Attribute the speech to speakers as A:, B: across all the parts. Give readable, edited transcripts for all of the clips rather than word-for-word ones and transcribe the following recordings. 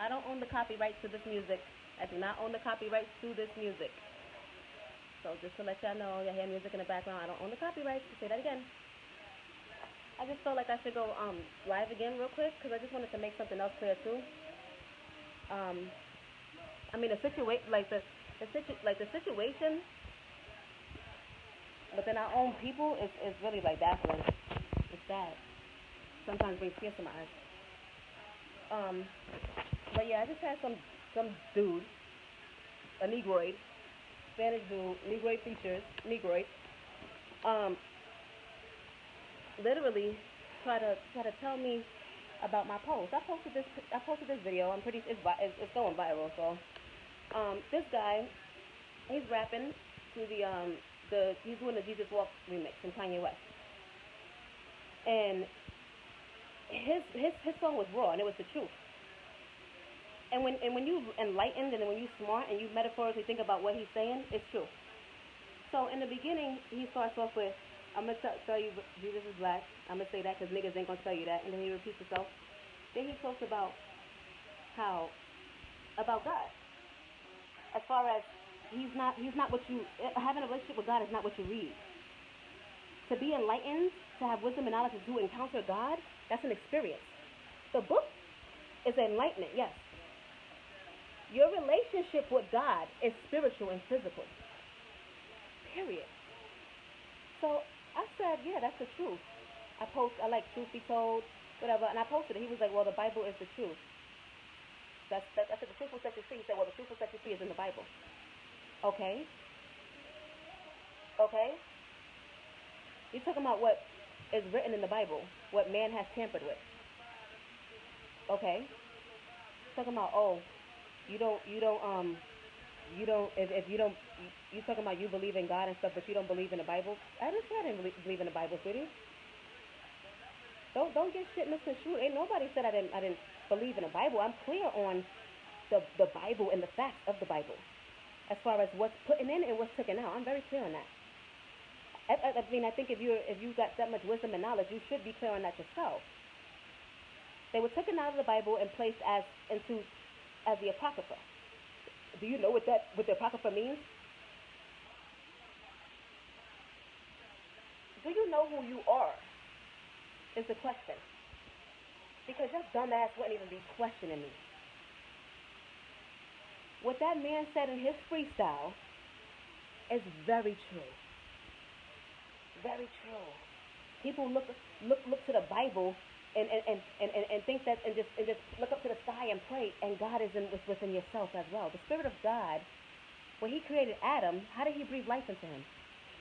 A: I don't own the copyrights to this music. I do not own the copyrights to this music. So just to let y'all know, y'all hear music in the background. I don't own the copyrights. Say that again. I just felt like I should go live again real quick because I just wanted to make something else clear too. I mean the situation, the situation within our own people is really like baffling. It's sad. Sometimes brings tears to my eyes. But yeah, I just had some dude, a Negroid, Spanish dude, Negroid features, Negroid, literally try to tell me about my post. I posted this video. I'm pretty it's going viral. So this guy, he's rapping to he's doing the Jesus Walk remix from Kanye West, and his song was raw and it was the truth. And when you enlightened and when you smart and you metaphorically think about what he's saying, it's true. So in the beginning, he starts off with, I'm going to tell you Jesus is black. I'm going to say that because niggas ain't going to tell you that. And then he repeats himself. Then he talks about about God. As far as he's not what you, having a relationship with God is not what you read. To be enlightened, to have wisdom and knowledge, to encounter God, that's an experience. The book is enlightenment, yes. Your relationship with God is spiritual and physical. Period. So I said, yeah, that's the truth. I like truth be told, whatever, and I posted it. He was like, well, the Bible is the truth. I said, the truth will set you free. He said, well, the truth will set you free is in the Bible. Okay. You're talking about what is written in the Bible, what man has tampered with. Okay. Talking about, you talking about you believe in God and stuff, but you don't believe in the Bible. I didn't say I didn't believe in the Bible, sweetie. Don't get shit misconstrued. Ain't nobody said I didn't believe in the Bible. I'm clear on the Bible and the facts of the Bible, as far as what's put in and what's taken out. I'm very clear on that. I mean, I think if you got that much wisdom and knowledge, you should be clear on that yourself. They were taken out of the Bible and placed as the Apocrypha. Do you know what the Apocrypha means? Do you know who you are? Is the question. Because your dumb ass wouldn't even be questioning me. What that man said in his freestyle is very true. Very true. People look to the Bible and think that and just look up to the sky and pray, and God is within yourself as well. The Spirit of God, when He created Adam, how did He breathe life into him?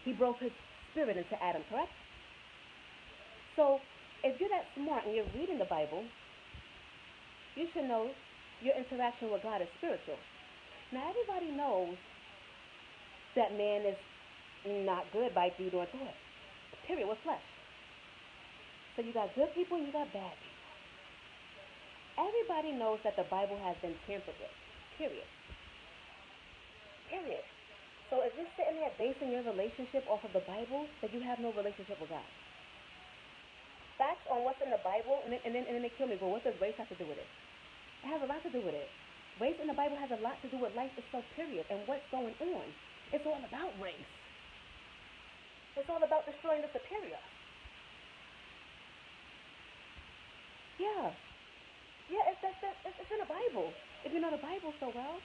A: He broke His Spirit into Adam, correct? So if you're that smart and you're reading the Bible, you should know your interaction with God is spiritual. Now everybody knows that man is not good by food or thought. Period. With flesh. So you got good people and you got bad people. Everybody knows that the Bible has been tampered with. Period. So if you're sitting there basing your relationship off of the Bible, then you have no relationship with God. Facts on what's in the Bible, and then they kill me. Well, what does race have to do with it? It has a lot to do with it. Race in the Bible has a lot to do with life itself, period, and what's going on. It's all about race. It's all about destroying the superior. Yeah, it's in the Bible. If you know the Bible so well,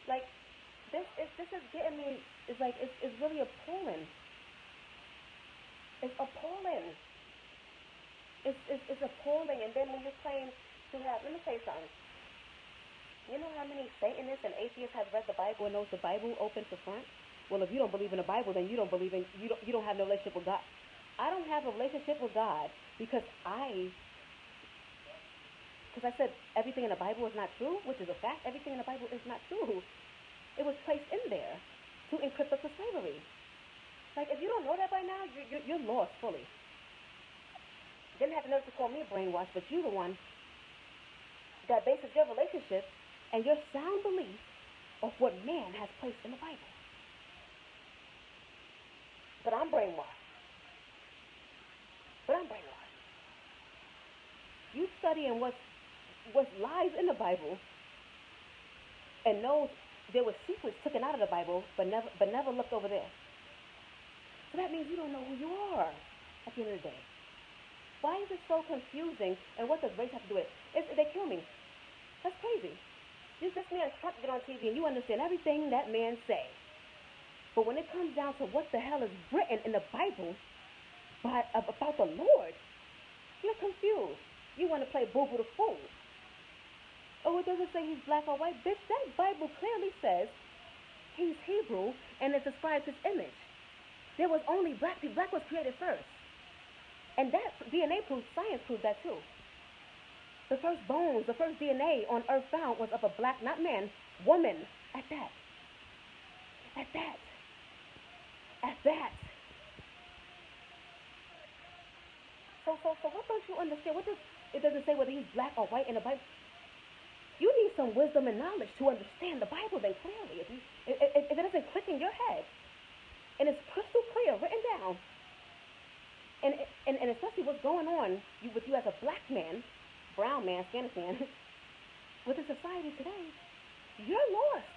A: like this is getting me. It's like it's really appalling. It's appalling. It's appalling. And then when you claim to have, let me say something. You know how many Satanists and atheists have read the Bible and knows the Bible open to front? Well, if you don't believe in the Bible, then you don't have no relationship with God. I don't have a relationship with God because I said everything in the Bible is not true, which is a fact. Everything in the Bible is not true. It was placed in there to encrypt us for slavery. Like, if you don't know that by now, you're lost fully. Didn't have the nerve to call me brainwashed, but you're the one that bases your relationship and your sound belief of what man has placed in the Bible. But I'm brainwashed. You studying what's was lies in the Bible and knows there were secrets taken out of the Bible, but never looked over there. So that means you don't know who you are at the end of the day. Why is it so confusing? And what does race have to do with it? They kill me. That's crazy. This man Trump get on TV and you understand everything that man say. But when it comes down to what the hell is written in the Bible about the Lord, you're confused. You want to play boo-boo the fool. Oh, it doesn't say he's black or white. Bitch, that Bible clearly says he's Hebrew and it describes his image. There was only black people. Black was created first. And that DNA proves, science proves that too. The first bones, the first DNA on earth found was of a black, not man, woman. At that. At that. At that. So what don't you understand? It doesn't say whether he's black or white in the Bible. You need some wisdom and knowledge to understand the Bible then clearly. If it doesn't click in your head, and it's crystal clear, written down, and especially what's going on with you as a black man, brown man, Spanish man, with the society today, you're lost.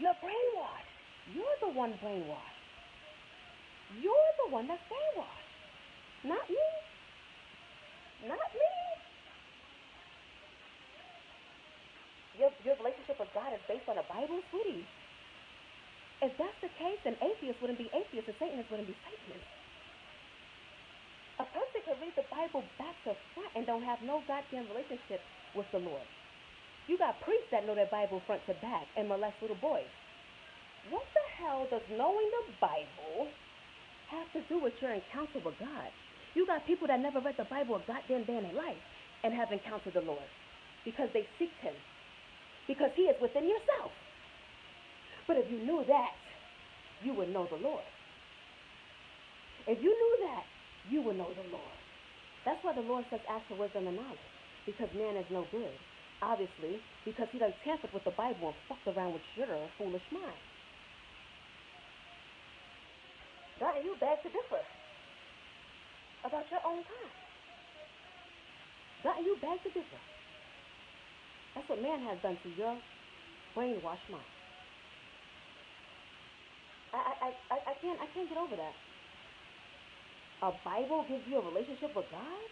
A: You're brainwashed. You're the one brainwashed. You're the one that's brainwashed. Not me. Not me. Your relationship with God is based on the Bible, sweetie. If that's the case, then atheists wouldn't be atheists and Satanists wouldn't be Satanists. A person could read the Bible back to front and don't have no goddamn relationship with the Lord. You got priests that know their Bible front to back and molest little boys. What the hell does knowing the Bible have to do with your encounter with God? You got people that never read the Bible a goddamn day in their life and have encountered the Lord because they seeked him. Because he is within yourself. But if you knew that, you would know the Lord. If you knew that, you would know the Lord. That's why the Lord says ask for wisdom and knowledge. Because man is no good. Obviously, because he done tampered with the Bible and fucked around with your foolish mind. God, you beg to differ about your own time. God, you beg to differ. That's what man has done to your brainwashed mind. I can't get over that. A Bible gives you a relationship with God?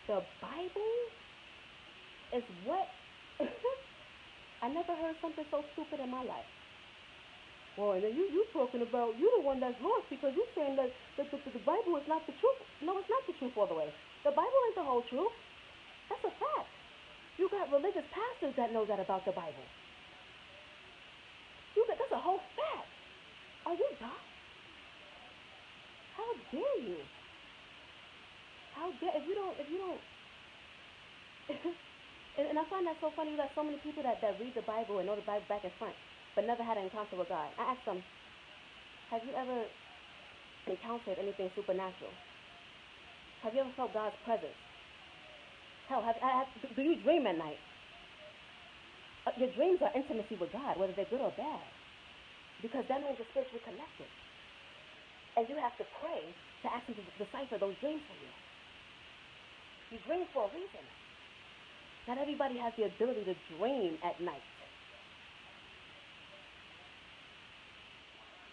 A: The Bible is what? I never heard something so stupid in my life. Well, and then you talking about, you're the one that's lost because you're saying that the Bible is not the truth. No, it's not the truth all the way. The Bible ain't the whole truth. That's a fact. You got religious pastors that know that about the Bible. That's a whole fact. Are you dumb? How dare you? How dare, if you don't, and I find that so funny. You got so many people that read the Bible and know the Bible back and front, but never had an encounter with God. I asked them, have you ever encountered anything supernatural? Have you ever felt God's presence? Hell, do you dream at night? Your dreams are intimacy with God, whether they're good or bad. Because that means you're spiritually connected. And you have to pray to ask him to decipher those dreams for you. You dream for a reason. Not everybody has the ability to dream at night.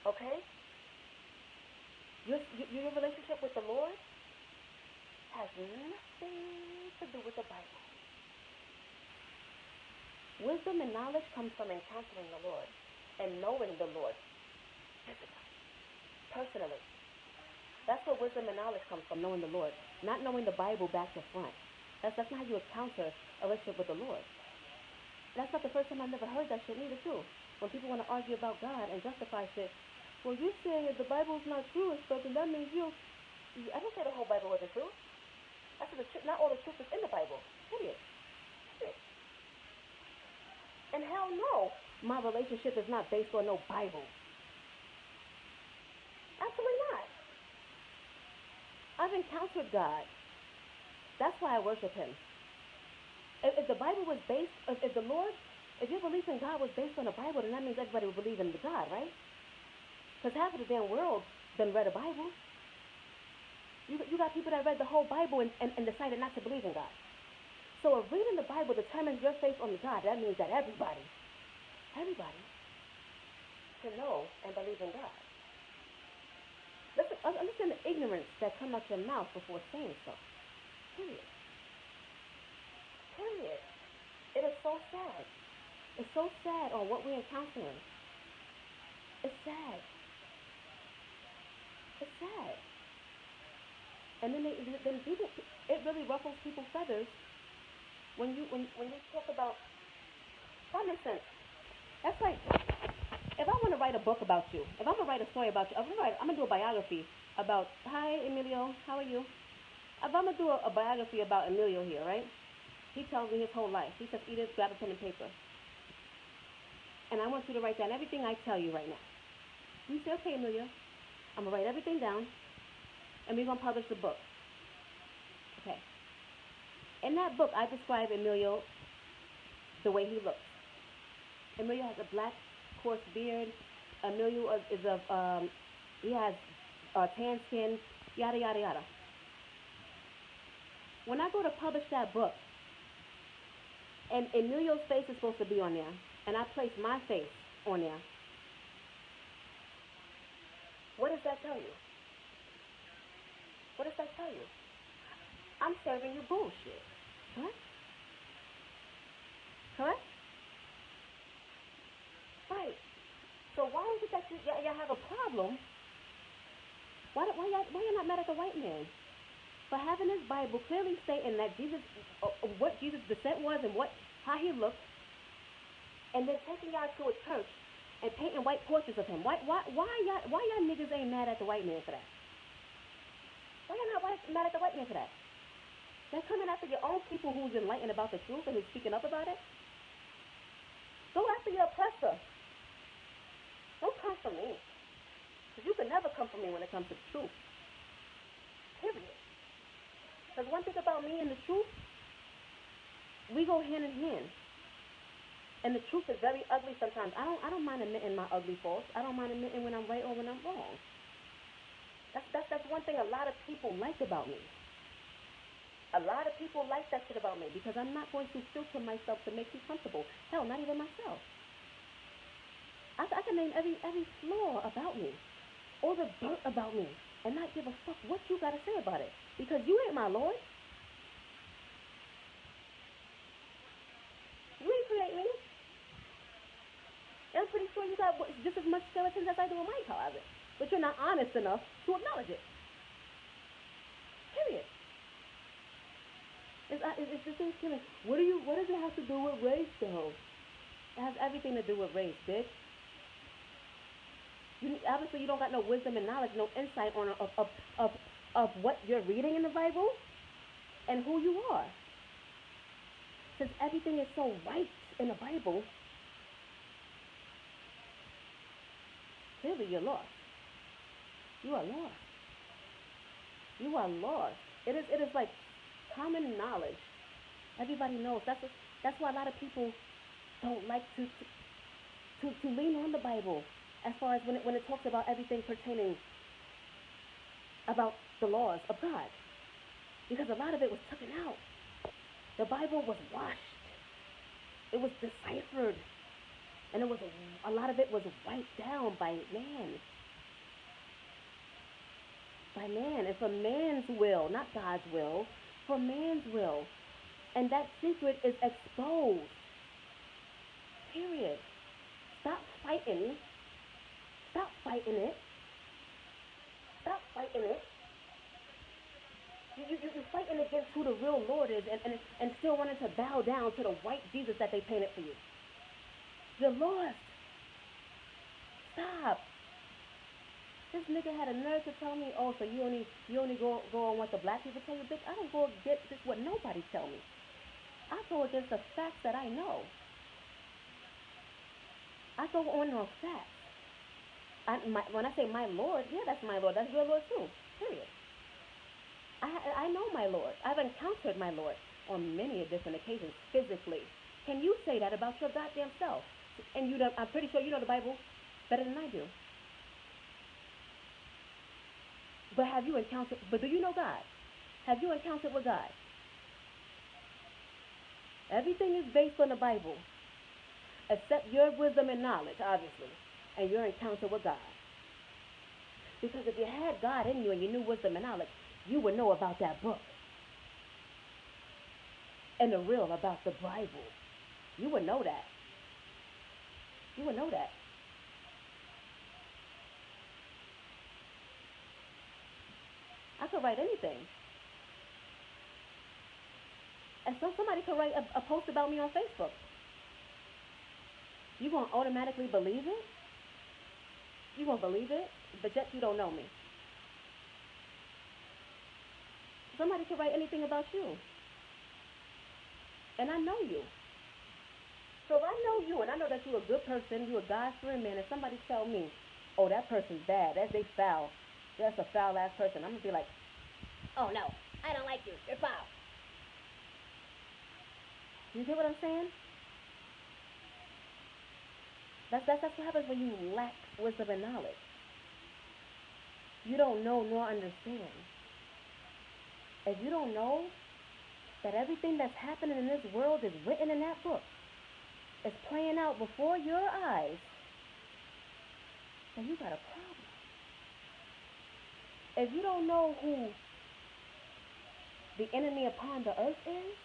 A: Okay? Your relationship with the Lord has nothing to do with the Bible. Wisdom and knowledge comes from encountering the Lord and knowing the Lord physically, personally. That's where wisdom and knowledge comes from, knowing the Lord, not knowing the Bible back to front. That's not how you encounter a relationship with the Lord. That's not the first time I've never heard that shit either, too. When people want to argue about God and justify shit, well, you're saying that the Bible's not true and stuff, and that means you. I didn't say the whole Bible wasn't true. I said not all the truth is in the Bible. Period. And hell no, my relationship is not based on no Bible. Absolutely not. I've encountered God. That's why I worship him. If the Bible was based, if the Lord, if your belief in God was based on the Bible, then that means everybody would believe in the God, right? Because half of the damn world done read a Bible. You got people that read the whole Bible and decided not to believe in God. So if reading the Bible determines your faith on God, that means that everybody should know and believe in God. Listen, listen to ignorance that come out your mouth before saying so. Period. Period. It is so sad. It's so sad on what we're encountering. It's sad. It's sad. And then people, it really ruffles people's feathers when you talk about common sense. That's like, if I want to write a book about you, if I'm gonna write a story about you, I'm gonna do a biography about. Hi, Emilio, how are you? If I'm gonna do a biography about Emilio here, right? He tells me his whole life. He says, Edith, grab a pen and paper, and I want you to write down everything I tell you right now. You say, okay, Emilio, I'm gonna write everything down, and we're gonna publish the book. Okay. In that book, I describe Emilio the way he looks. Emilio has a black, coarse beard. Emilio is he has tan skin, yada, yada, yada. When I go to publish that book, and Emilio's face is supposed to be on there, and I place my face on there, what does that tell you? What does that tell you? I'm serving you bullshit. Correct? Correct? Right. So why is it that y'all have a problem? Why y'all not mad at the white man for having his Bible clearly stating that Jesus, what Jesus' descent was and how he looked, and then taking y'all to a church and painting white portraits of him? Why y'all niggas ain't mad at the white man for that? Why y'all not mad at the white man for that? They're coming after your own people who's enlightened about the truth and who's speaking up about it. Go after your oppressor. Don't come for me. Because you can never come for me when it comes to the truth. Period. Because one thing about me and the truth, we go hand in hand. And the truth is very ugly sometimes. I don't mind admitting my ugly faults. I don't mind admitting when I'm right or when I'm wrong. That's one thing a lot of people like about me. A lot of people like that shit about me because I'm not going to filter myself to make you comfortable. Hell, not even myself. I can name every flaw about me, or the dirt about me, and not give a fuck what you gotta say about it. Because you ain't my Lord. You ain't create me. And I'm pretty sure you got just as much skeletons as I do in my closet. But you're not honest enough to acknowledge it. Period. It's the thing killing. What does it have to do with race, though? It has everything to do with race, bitch. Obviously, you don't got no wisdom and knowledge, no insight on of what you're reading in the Bible and who you are. Since everything is so right in the Bible, clearly you're lost. You are lost. You are lost. It is like common knowledge. Everybody knows. That's why a lot of people don't like to lean on the Bible as far as when it talks about everything pertaining about the laws of God, because a lot of it was taken out. The Bible was washed. It was deciphered, and a lot of it was wiped down by man. By man, and for man's will, not God's will. For man's will. And that secret is exposed. Period. Stop fighting. Stop fighting it. Stop fighting it. You're fighting against who the real Lord is and still wanting to bow down to the white Jesus that they painted for you. You're lost. Stop. This nigga had a nerve to tell me, oh, so you only go on what the black people tell you. Bitch, I don't go against this what nobody tell me. I go against the facts that I know. I go on those facts. When I say my Lord, yeah, that's my Lord. That's your Lord too. Period. I know my Lord. I've encountered my Lord on many different occasions physically. Can you say that about your goddamn self? And I'm pretty sure you know the Bible better than I do. But do you know God? Have you encountered with God? Everything is based on the Bible, except your wisdom and knowledge, obviously, and your encounter with God. Because if you had God in you and you knew wisdom and knowledge, you would know about that book and the real about the Bible. You would know that. You would know that. I could write anything. And so somebody could write a post about me on Facebook. You gonna automatically believe it? You gonna believe it? But yet you don't know me. Somebody could write anything about you. And I know you. So if I know you and I know that you're a good person, you're a God-fearing man, and somebody tell me, oh, that person's bad, they foul, that's a foul ass person, I'm gonna be like, oh no, I don't like you, you're foul. You get what I'm saying? That's what happens when you lack wisdom and knowledge. You don't know nor understand. If you don't know that everything that's happening in this world is written in that book, it's playing out before your eyes, then you got a problem. If you don't know who the enemy upon the earth is,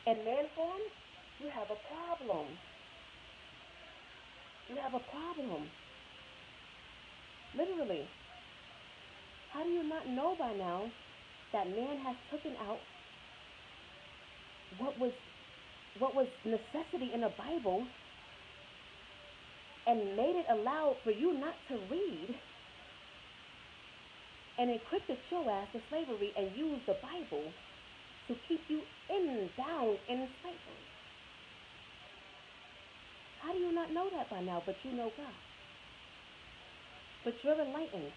A: in man form, you have a problem. You have a problem. Literally. How do you not know by now that man has taken out what was necessity in the Bible and made it allowed for you not to read and encrypted your ass to slavery and use the Bible to keep you down in slavery? How do you not know that by now, but you know God? But you're enlightened.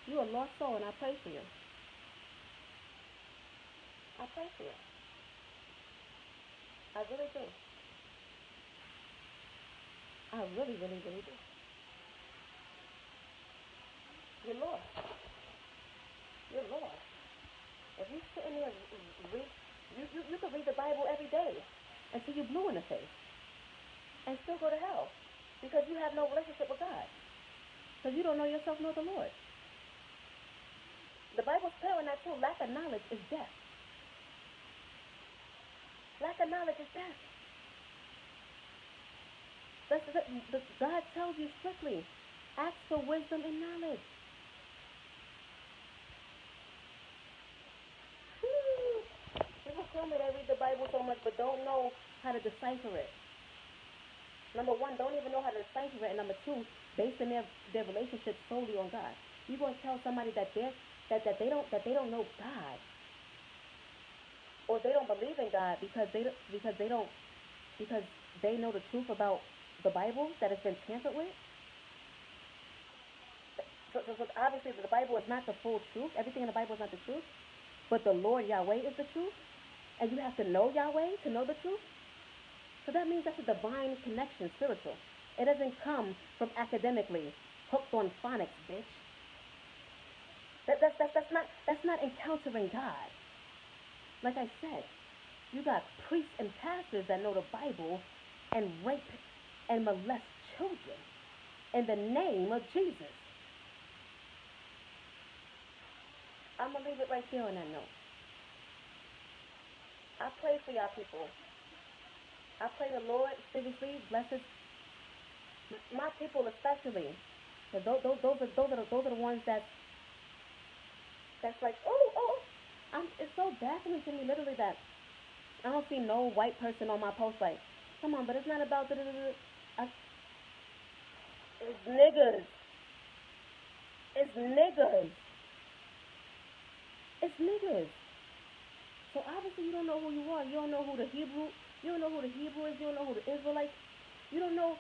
A: You're a lost soul, and I pray for you. I pray for you. I really do. I really, really, really do. You're lost. You're lost. If you sit in there and read, you could read the Bible every day until you're blue in the face and still go to hell because you have no relationship with God. Because you don't know yourself nor the Lord. The Bible's clear on that too. Lack of knowledge is death. Lack of knowledge is death. God tells you strictly, ask for wisdom and knowledge. People tell me they read the Bible so much but don't know how to decipher it. Number one, don't even know how to decipher it. And number two, basing their relationship solely on God. You going to tell somebody that they don't know God, or they don't believe in God because they know the truth about the Bible that has been tampered with. So obviously the Bible is not the full truth. Everything in the Bible is not the truth, but the Lord Yahweh is the truth, and you have to know Yahweh to know the truth. So that means that's a divine connection, spiritual. It doesn't come from academically hooked on phonics, bitch. That's not encountering God. Like I said, you got priests and pastors that know the Bible and rape and molest children in the name of Jesus. I'm going to leave it right there on that note. I pray for y'all people. I pray the Lord seriously blesses my people especially. Those are the ones that's like, it's so baffling to me literally that I don't see no white person on my post like, come on, but it's not about it's niggas. It's niggas. It's niggas. So obviously you don't know who you are. You don't know who the Hebrew. You don't know who the Hebrew is. You don't know who the Israelites. You don't know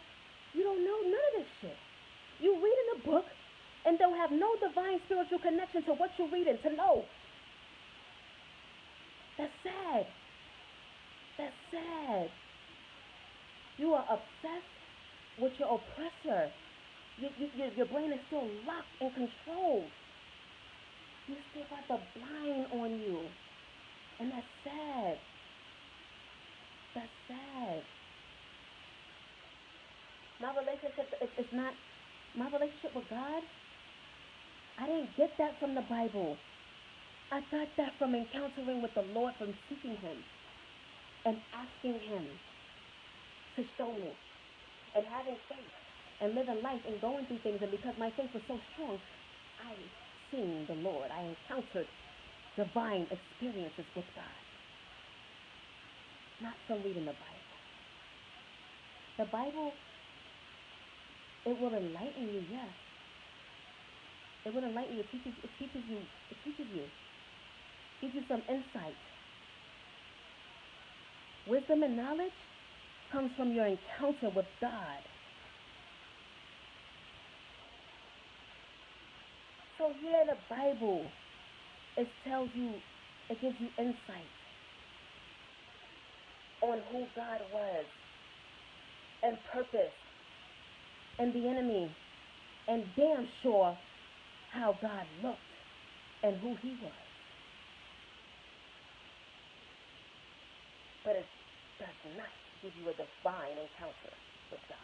A: none of this shit. You read in a book and don't have no divine spiritual connection to what you're reading to know. That's sad. That's sad. You are obsessed with your oppressor. Your brain is still locked and controlled. You still got the blind on you. And that's sad. That's sad. My relationship is not, my relationship with God, I didn't get that from the Bible. I got that from encountering with the Lord, from seeking Him and asking Him to show me, and having faith and living life and going through things. And because my faith was so strong, I seen the Lord. I encountered divine experiences with God, not from reading the Bible. The Bible, it will enlighten you, yes. It will enlighten you. It gives you some insight. Wisdom and knowledge comes from your encounter with God. So here in the Bible, it tells you, it gives you insight on who God was, and purpose, and the enemy, and damn sure how God looked and who He was. But it does not give you a divine encounter with God.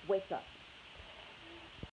A: Wake up.